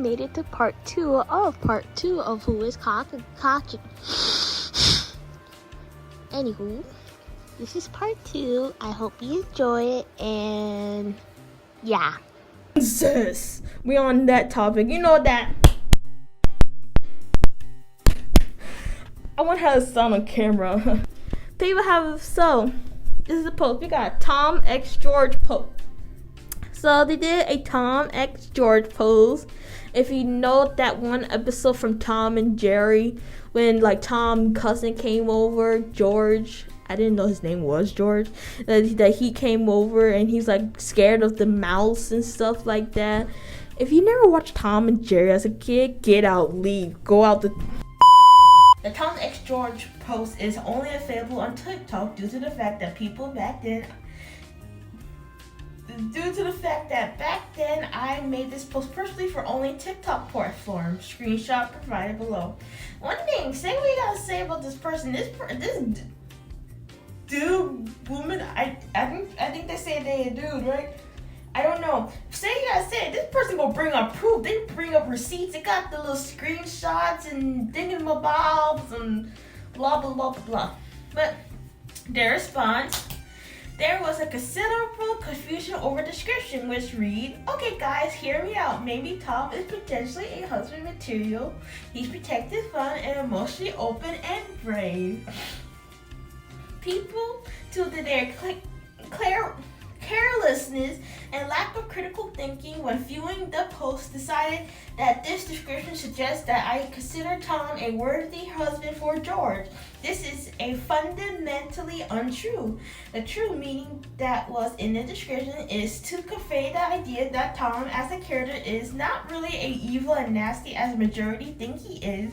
made it to part two of Who is Cocky. Anywho, this is part 2. I hope you enjoy it, and yeah. Sis, we on that topic. You know that. I want to have this sound on camera. People have, so, this is a post. We got Tom X George post. So they did a Tom X George post. If you know that one episode from Tom and Jerry, when like Tom's cousin came over, George, I didn't know his name was George, that he came over and he's like scared of the mouse and stuff like that. If you never watched Tom and Jerry as a kid, get out, leave, go out the Tom X George post is only available on TikTok due to the fact that back then I made this post personally for only TikTok platform. Screenshot provided below. One thing, say what you gotta say about this person. This dude, woman, I think they say they a dude, right? I don't know. Say you gotta say it. This person gonna bring up proof. They bring up receipts. They got the little screenshots and thingamabobs and blah blah blah blah blah. But their response. There was a considerable confusion over description, which read, "Okay guys, hear me out. Maybe Tom is potentially a husband material. He's protective, fun, and emotionally open and brave. People, due to their carelessness and lack of critical thinking when viewing the post, decided that this description suggests that I consider Tom a worthy husband for George. This is a fundamentally untrue. The true meaning that was in the description is to convey the idea that Tom as a character is not really as evil and nasty as the majority think he is,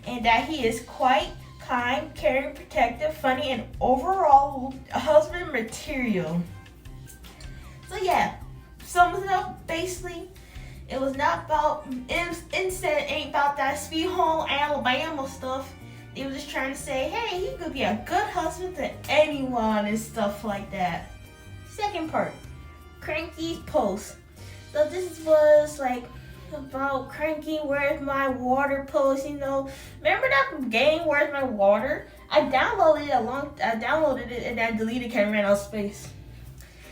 and that he is quite kind, caring, protective, funny, and overall husband material." So yeah, sums it up basically. It was not about instead ain't about that Sweet Home Alabama stuff. They were just trying to say, hey, he could be a good husband to anyone and stuff like that. Second part, Cranky's post. So this was like about Cranky, where's my water post, you know. Remember that game, Where's My Water? I downloaded it and I deleted it because I ran out of space.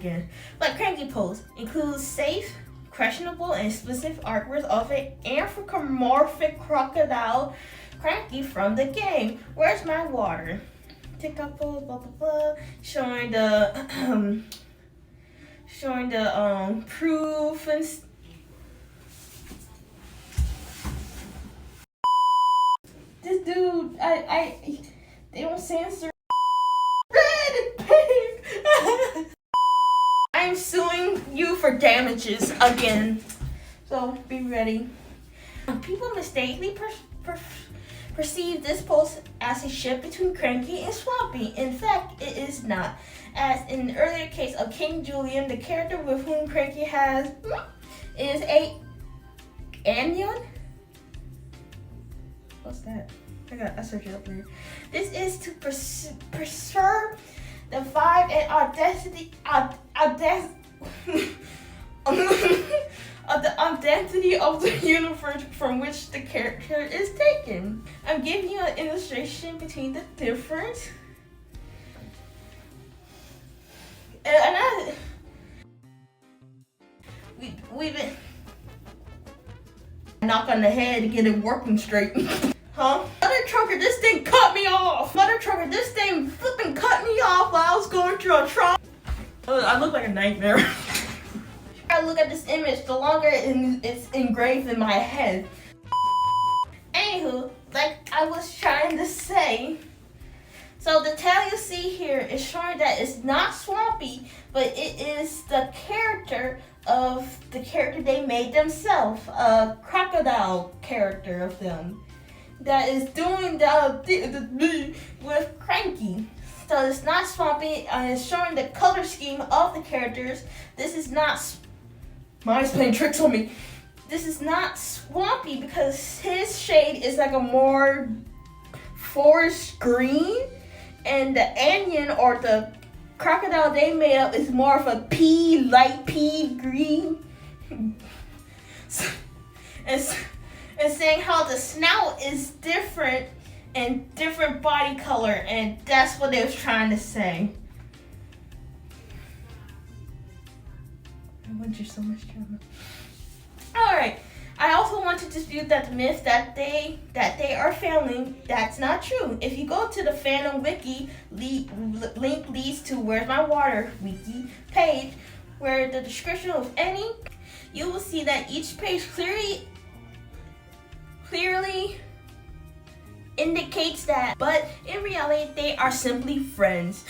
Yeah. But Cranky post includes safe, questionable, and explicit artwork of an anthropomorphic crocodile Cranky from the game Where's My Water? TikTok post, blah blah blah, showing the proof and this dude, they don't censor red and pink. I'm suing you for damages again, so be ready. People mistakenly perceive this post as a ship between Cranky and Swampy. In fact, it is not. As in the earlier case of King Julian, the character with whom Cranky is a onion. What's that? I searched it up there. This is to preserve the vibe and audacity of the identity of the universe from which the character is taken. I'm giving you an illustration between the difference. We've been knock on the head to get it working straight. Huh? Mother trucker, this thing cut me off. Mother trucker, this thing flipping cut me off while I was going through a trauma. I look like a nightmare. I look at this image, the longer it's engraved in my head. Anywho, like I was trying to say, so the tail you see here is showing that it's not Swampy, but it is the character of the character they made themselves, a crocodile character of them that is doing the with Cranky. So it's not Swampy, it's showing the color scheme of the characters. This is not, mine's playing tricks on me. This is not Swampy because his shade is like a more forest green, and the onion or the crocodile they made up is more of a light pea green. and saying how the snout is different and different body color, and that's what they was trying to say. I went through so much drama. Alright. I also want to dispute that the myth that they are family. That's not true. If you go to the fandom wiki, link leads to Where's My Water wiki page, where the description of any, you will see that each page clearly indicates that, but in reality they are simply friends.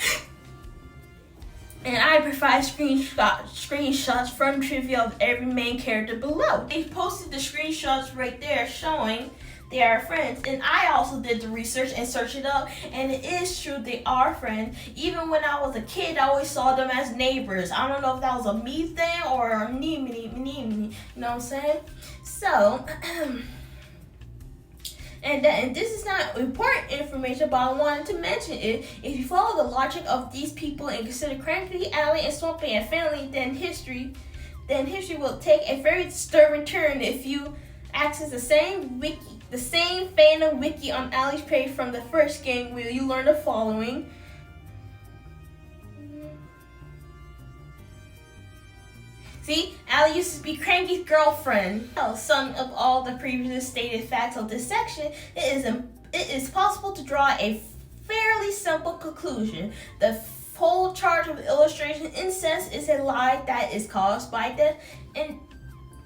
And I provide screenshots from trivia of every main character below. They posted the screenshots right there showing they are friends. And I also did the research and searched it up. And it is true, they are friends. Even when I was a kid, I always saw them as neighbors. I don't know if that was a me thing or a me. You know what I'm saying? So, and this is not important information, but I wanted to mention it. If you follow the logic of these people and consider Cranky, Allie, and Swampy and family, then history will take a very disturbing turn if you access the same fandom wiki on Allie's page from the first game, where you learn the following. See, Allie used to be Cranky's girlfriend. Some of all the previously stated facts of this section, it is possible to draw a fairly simple conclusion. The whole charge of illustration incest is a lie that is caused by the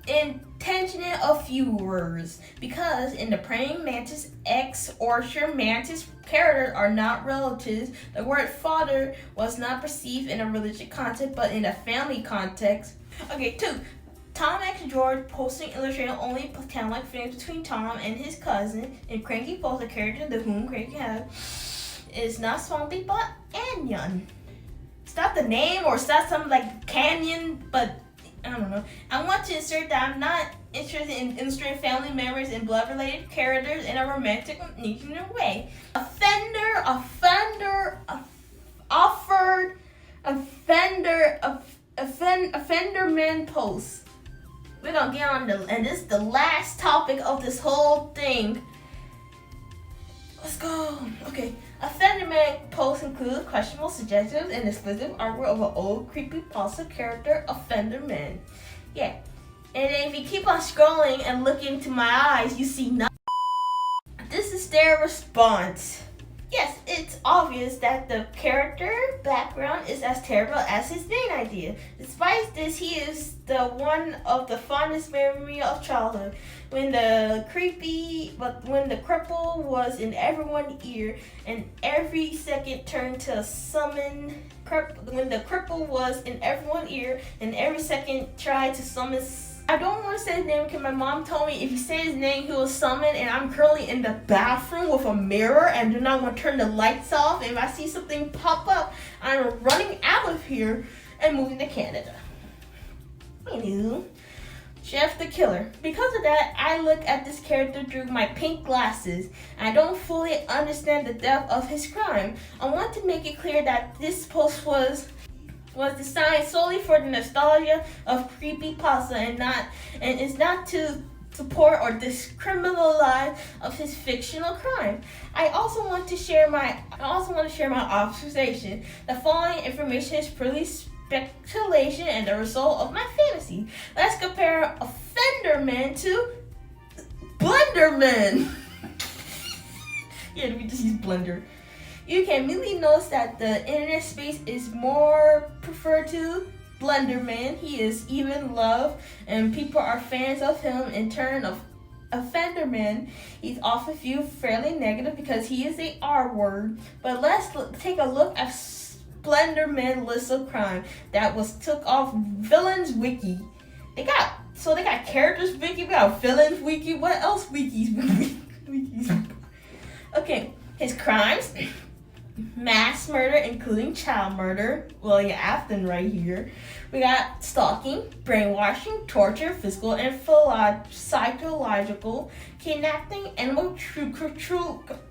intention of viewers, because in the praying mantis, X or sure mantis characters are not relatives. The word father was not perceived in a religious context, but in a family context. Okay, 2. Tom X George posting illustrating only platonic feelings between Tom and his cousin, and Cranky posts a character to whom Cranky has is not Swampy but Anyon. It's not the name, or it's not something like Canyon, but I don't know. I want to insert that I'm not interested in illustrating family members and blood-related characters in a romantic way. Offenderman post. We're gonna get on and this is the last topic of this whole thing. Let's go. Okay. Offenderman posts include questionable suggestions and exclusive artwork of an old creepypasta character, Offenderman. Yeah. And then if you keep on scrolling and looking into my eyes, you see nothing. This is their response. Yes, it's obvious that the character background is as terrible as his main idea. Despite this, he is the one of the fondest memory of childhood. When the cripple was in everyone's ear and every second turned to summon. When the cripple was in everyone's ear and every second tried to summon. I don't want to say his name because my mom told me if you say his name, he will summon, and I'm currently in the bathroom with a mirror and do not want to turn the lights off. And if I see something pop up, I'm running out of here and moving to Canada. Anywho, Jeff the Killer. Because of that, I look at this character through my pink glasses. I don't fully understand the depth of his crime. I want to make it clear that this post was designed solely for the nostalgia of creepypasta and is not to support or discriminalize of his fictional crime. I also want to share my observation. The following information is purely speculation and the result of my fantasy. Let's compare Offenderman to Blenderman. Yeah, we just use Blender. You can immediately notice that the internet space is more preferred to Blenderman. He is even loved and people are fans of him. In turn of Offenderman, he's often viewed fairly negative because he is a R word. But let's take a look at Blenderman list of crime that was took off Villains Wiki. They got characters wiki, we got villains wiki, what else wikis? Okay, his crimes. Mass murder, including child murder. William Afton right here. We got stalking, brainwashing, torture, physical and psychological, kidnapping, animal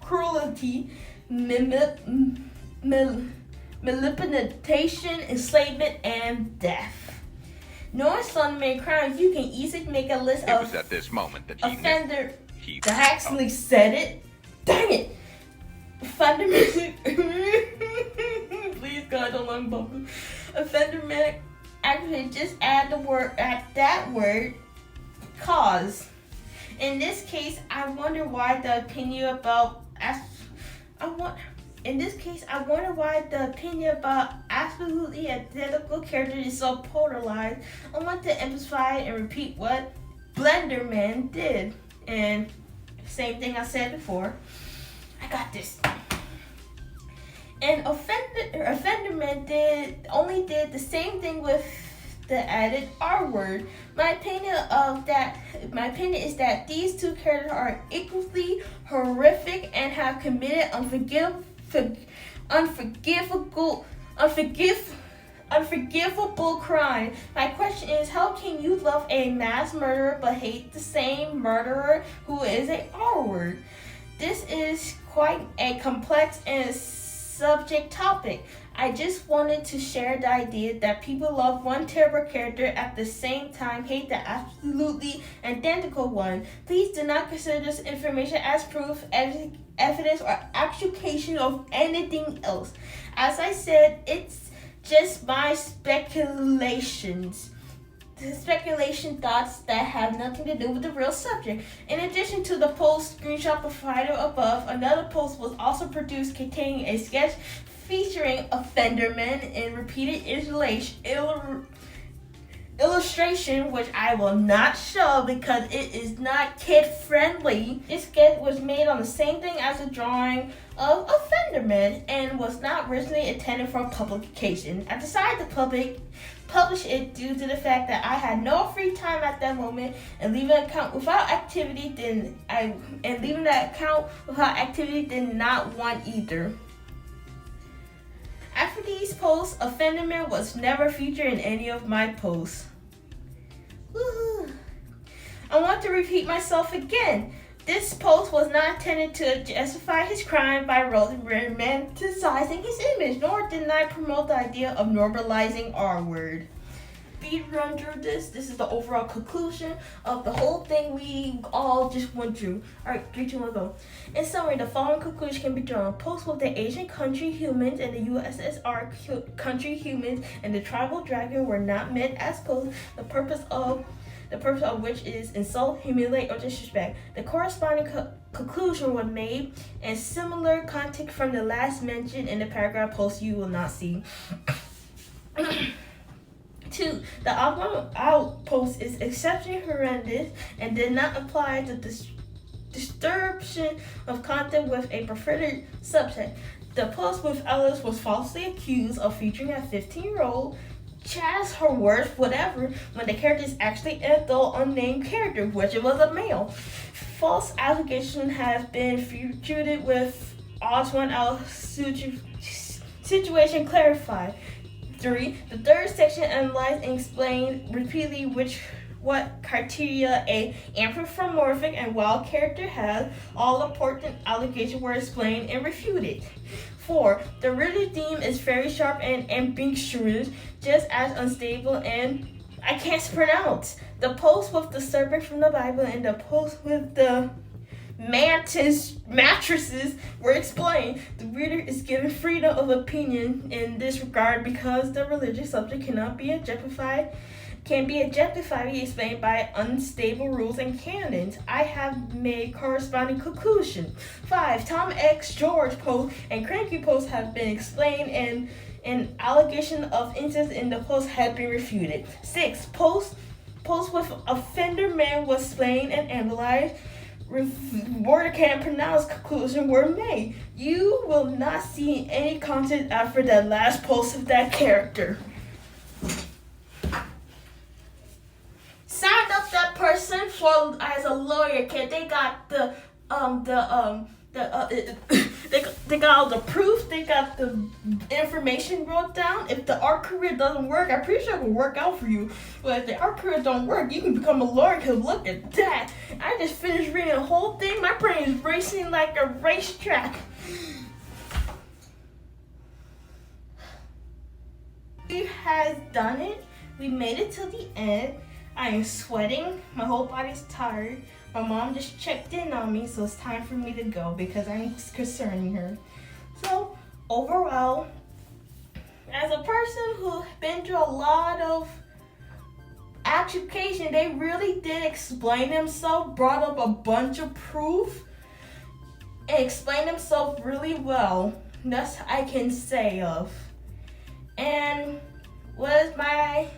cruelty, manipulation, enslavement, and death. Knowing so many crimes, you can easily make a list It of was at this moment that he offender. knew. I actually said it. Dang it! Offenderman. Please God, don't let me bump it. Offenderman actually just add that word, cause. In this case, I wonder why the opinion about absolutely identical characters is so polarized. I want to emphasize and repeat what Blenderman did. And same thing I said before. I got this. And Offenderman only did the same thing with the added R word. My opinion is that these two characters are equally horrific and have committed unforgivable crime. My question is, how can you love a mass murderer but hate the same murderer who is a R word? This is quite a complex and subject topic. I just wanted to share the idea that people love one terrible character at the same time hate the absolutely identical one. Please do not consider this information as proof, evidence, or accusation of anything else. As I said, it's just my speculations. Speculation thoughts that have nothing to do with the real subject. In addition to the post screenshot provided above, another post was also produced containing a sketch featuring Offenderman in repeated illustration, which I will not show because it is not kid friendly. This sketch was made on the same thing as a drawing of Offenderman and was not originally intended for publication. I decided to publish it due to the fact that I had no free time at that moment, and leaving the account without activity did not want either. After these posts, Offenderman was never featured in any of my posts. Woohoo! I want to repeat myself again. This post was not intended to justify his crime by romanticizing his image, nor did I promote the idea of normalizing R word. Speed run through this. This is the overall conclusion of the whole thing we all just went through. Alright, 3, 2, 1, go. In summary, the following conclusion can be drawn. Posts with the Asian country humans and the USSR country humans and the tribal dragon were not meant as posts. The purpose of which is insult, humiliate, or disrespect. The corresponding conclusion was made in similar context from the last mentioned in the paragraph post you will not see. 2. The outpost is exceptionally horrendous and did not apply to distribution of content with a preferred subject. The post with Ellis was falsely accused of featuring a 15-year-old Chaz, her words, whatever, when the character is actually an adult unnamed character, which it was a male. False allegations have been featured with odds 1 out situation clarified. 3. The third section analyzed and explained repeatedly what criteria a anthropomorphic and wild character has. All important allegations were explained and refuted. 4. The written theme is very sharp and ambiguous, just as unstable and I can't pronounce. The post with the serpent from the Bible and the post with the mattresses were explained. The reader is given freedom of opinion in this regard because the religious subject can be objectifiably explained by unstable rules and canons. I have made corresponding conclusion. 5. Tom X, George post and Cranky post have been explained and an allegation of incest in the post had been refuted. 6. Post with Offenderman was explained and analyzed. Word I can't pronounce conclusion were made. You will not see any content after that last post of that character. Signed up that person as a lawyer, kid. They got they got all the proof, they got the information wrote down. If the art career doesn't work, I'm pretty sure it will work out for you. But if the art career don't work, you can become a lawyer, because look at that. I just finished reading the whole thing. My brain is racing like a racetrack. We has done it. we made it to the end. I am sweating. My whole body's tired. My mom just checked in on me, so it's time for me to go because I'm concerning her. So overall, as a person who's been through a lot of education, they really did explain themselves, brought up a bunch of proof, and explained themselves really well. That's I can say of. And what is my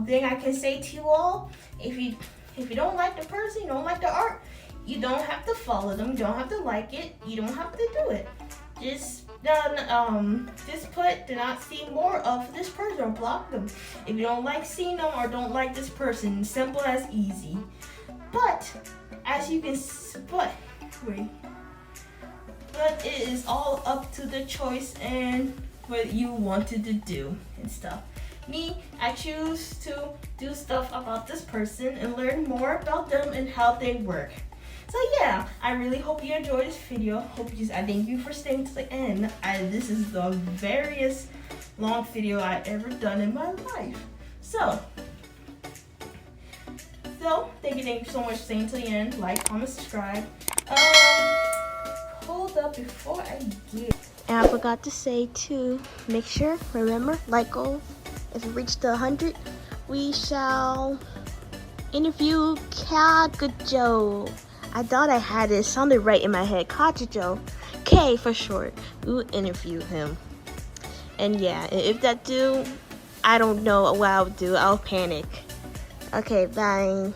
thing I can say to you all? If you don't like the person, you don't like the art, you don't have to follow them, you don't have to like it, you don't have to do it. Just put do not see more of this person or block them. If you don't like seeing them or don't like this person, simple as easy. But as you can but it is all up to the choice and what you wanted to do and stuff. Me, I choose to do stuff about this person and learn more about them and how they work. So yeah, I really hope you enjoyed this video. I thank you for staying to the end. This is the very long video I've ever done in my life. So thank you so much for staying to the end. Like, comment, subscribe. Hold up before I get. And I forgot to say too, remember, like goal. If we reach the 100, we shall interview Kogito. I thought I had it. It sounded right in my head. Kogito. K for short. We will interview him. And yeah, if that do, I don't know what I'll do. I'll panic. Okay, bye.